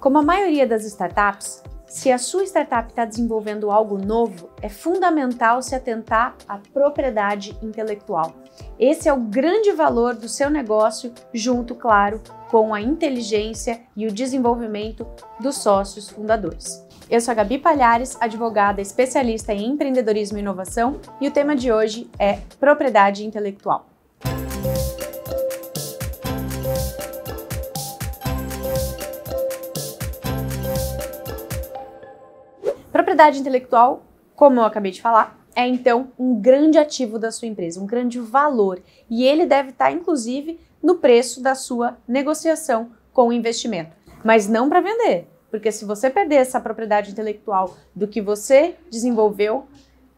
Como a maioria das startups, se a sua startup está desenvolvendo algo novo, é fundamental se atentar à propriedade intelectual. Esse é o grande valor do seu negócio, junto, claro, com a inteligência e o desenvolvimento dos sócios fundadores. Eu sou a Gabi Palhares, advogada especialista em empreendedorismo e inovação, e o tema de hoje é propriedade intelectual. Propriedade intelectual, como eu acabei de falar, é então um grande ativo da sua empresa, um grande valor, e ele deve estar inclusive no preço da sua negociação com o investimento, mas não para vender, porque se você perder essa propriedade intelectual do que você desenvolveu,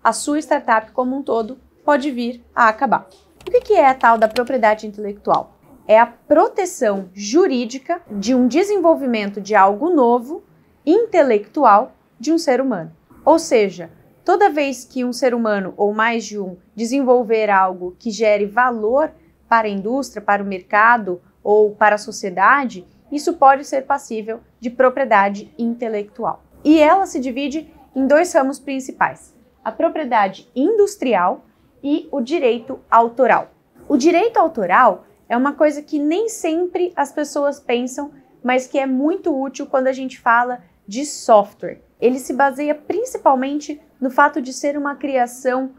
a sua startup como um todo pode vir a acabar. O que é a tal da propriedade intelectual? É a proteção jurídica de um desenvolvimento de algo novo, intelectual, de um ser humano. Ou seja, toda vez que um ser humano ou mais de um desenvolver algo que gere valor para a indústria, para o mercado ou para a sociedade, isso pode ser passível de propriedade intelectual. E ela se divide em dois ramos principais: a propriedade industrial e o direito autoral. O direito autoral é uma coisa que nem sempre as pessoas pensam, mas que é muito útil quando a gente fala de software. Ele se baseia principalmente no fato de ser uma criação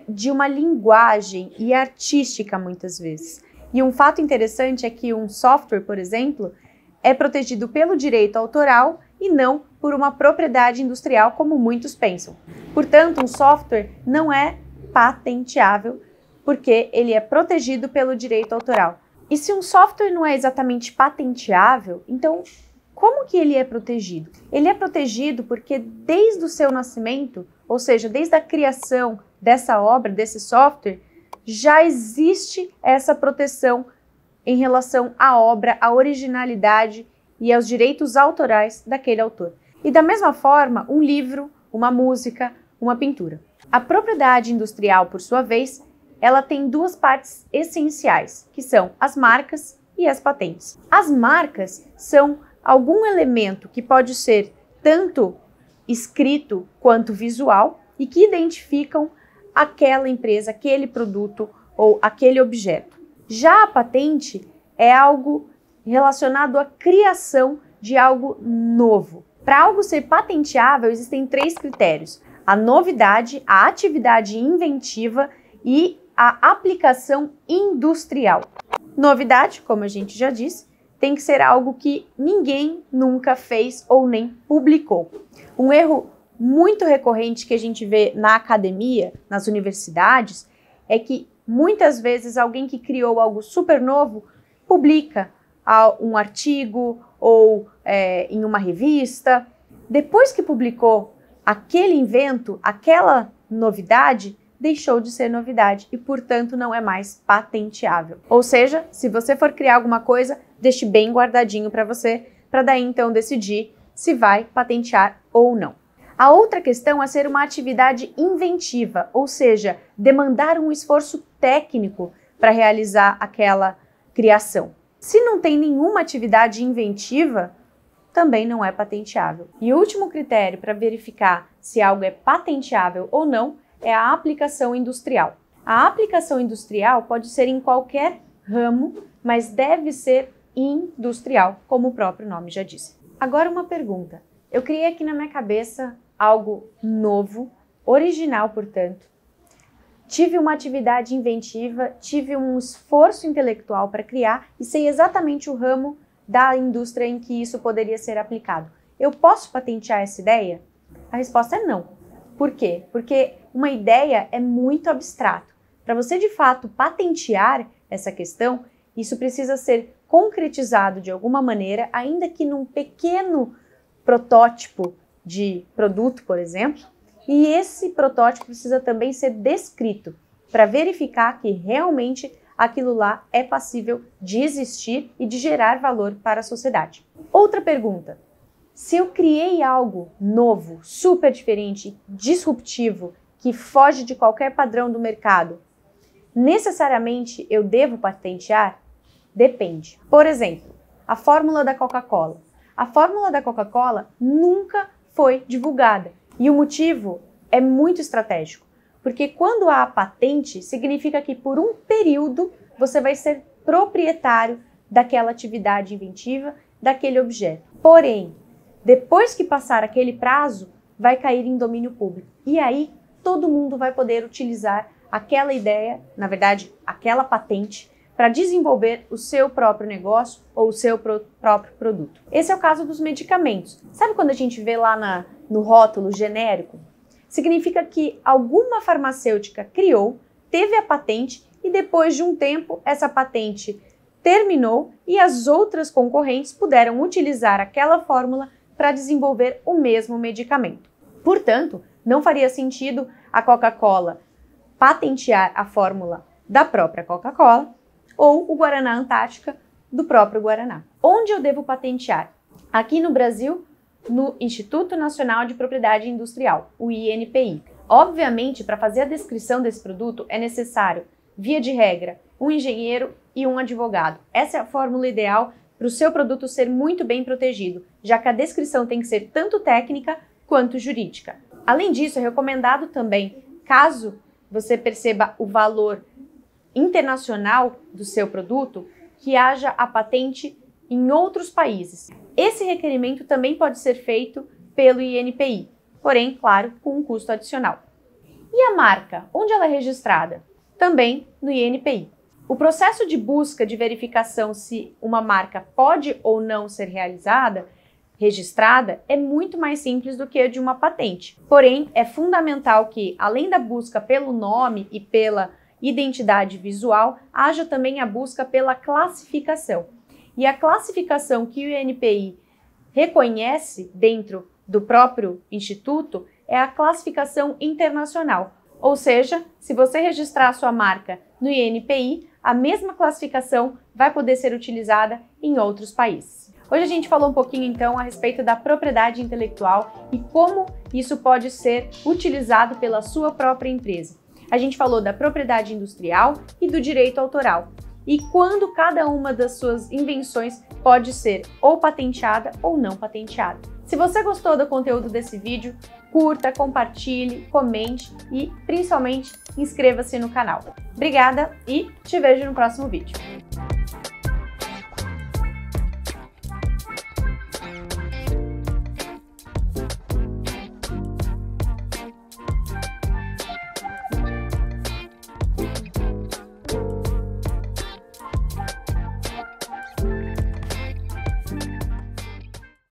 de uma linguagem e artística muitas vezes. E um fato interessante é que um software, por exemplo, é protegido pelo direito autoral e não por uma propriedade industrial, como muitos pensam. Portanto, um software não é patenteável porque ele é protegido pelo direito autoral. E se um software não é exatamente patenteável, então como que ele é protegido? Ele é protegido porque desde o seu nascimento, ou seja, desde a criação dessa obra, desse software, já existe essa proteção em relação à obra, à originalidade e aos direitos autorais daquele autor. E da mesma forma, um livro, uma música, uma pintura. A propriedade industrial, por sua vez, ela tem duas partes essenciais, que são as marcas e as patentes. As marcas são algum elemento que pode ser tanto escrito quanto visual e que identificam aquela empresa, aquele produto ou aquele objeto. Já a patente é algo relacionado à criação de algo novo. Para algo ser patenteável, existem três critérios: a novidade, a atividade inventiva e a aplicação industrial. Novidade, como a gente já disse, tem que ser algo que ninguém nunca fez ou nem publicou. Um erro muito recorrente que a gente vê na academia, nas universidades, é que muitas vezes alguém que criou algo super novo publica um artigo ou em uma revista. Depois que publicou aquele invento, aquela novidade, deixou de ser novidade e, portanto, não é mais patenteável. Ou seja, se você for criar alguma coisa, deixe bem guardadinho para você, para daí então decidir se vai patentear ou não. A outra questão é ser uma atividade inventiva, ou seja, demandar um esforço técnico para realizar aquela criação. Se não tem nenhuma atividade inventiva, também não é patenteável. E o último critério para verificar se algo é patenteável ou não é a aplicação industrial. A aplicação industrial pode ser em qualquer ramo, mas deve ser industrial, como o próprio nome já diz. Agora uma pergunta. Eu criei aqui na minha cabeça algo novo, original, portanto. Tive uma atividade inventiva, tive um esforço intelectual para criar e sei exatamente o ramo da indústria em que isso poderia ser aplicado. Eu posso patentear essa ideia? A resposta é não. Por quê? Porque uma ideia é muito abstrato. Para você de fato patentear essa questão, isso precisa ser concretizado de alguma maneira, ainda que num pequeno protótipo de produto, por exemplo, e esse protótipo precisa também ser descrito para verificar que realmente aquilo lá é passível de existir e de gerar valor para a sociedade. Outra pergunta: se eu criei algo novo, super diferente, disruptivo, que foge de qualquer padrão do mercado, necessariamente eu devo patentear? Depende. Por exemplo, a fórmula da Coca-Cola. a fórmula da Coca-Cola nunca foi divulgada. E o motivo é muito estratégico, porque quando há a patente, significa que por um período você vai ser proprietário daquela atividade inventiva, daquele objeto. Porém, depois que passar aquele prazo, vai cair em domínio público. E aí, todo mundo vai poder utilizar aquela ideia, na verdade, aquela patente, para desenvolver o seu próprio negócio ou o seu próprio produto. Esse é o caso dos medicamentos. Sabe quando a gente vê lá no rótulo genérico? Significa que alguma farmacêutica criou, teve a patente e depois de um tempo essa patente terminou e as outras concorrentes puderam utilizar aquela fórmula para desenvolver o mesmo medicamento. Portanto, não faria sentido a Coca-Cola patentear a fórmula da própria Coca-Cola ou o Guaraná Antártica do próprio Guaraná. Onde eu devo patentear? Aqui no Brasil, no Instituto Nacional de Propriedade Industrial, o INPI. Obviamente, para fazer a descrição desse produto é necessário, via de regra, um engenheiro e um advogado. Essa é a fórmula ideal para o seu produto ser muito bem protegido, já que a descrição tem que ser tanto técnica quanto jurídica. Além disso, é recomendado também, caso você perceba o valor internacional do seu produto, que haja a patente em outros países. Esse requerimento também pode ser feito pelo INPI, porém, claro, com um custo adicional. E a marca, onde ela é registrada? Também no INPI. O processo de busca de verificação se uma marca pode ou não ser registrada, é muito mais simples do que a de uma patente. Porém, é fundamental que, além da busca pelo nome e pela identidade visual, haja também a busca pela classificação. E a classificação que o INPI reconhece dentro do próprio instituto é a classificação internacional. Ou seja, se você registrar a sua marca no INPI, a mesma classificação vai poder ser utilizada em outros países. Hoje a gente falou um pouquinho então a respeito da propriedade intelectual e como isso pode ser utilizado pela sua própria empresa. A gente falou da propriedade industrial e do direito autoral e quando cada uma das suas invenções pode ser ou patenteada ou não patenteada. Se você gostou do conteúdo desse vídeo, curta, compartilhe, comente e, principalmente, inscreva-se no canal. Obrigada e te vejo no próximo vídeo.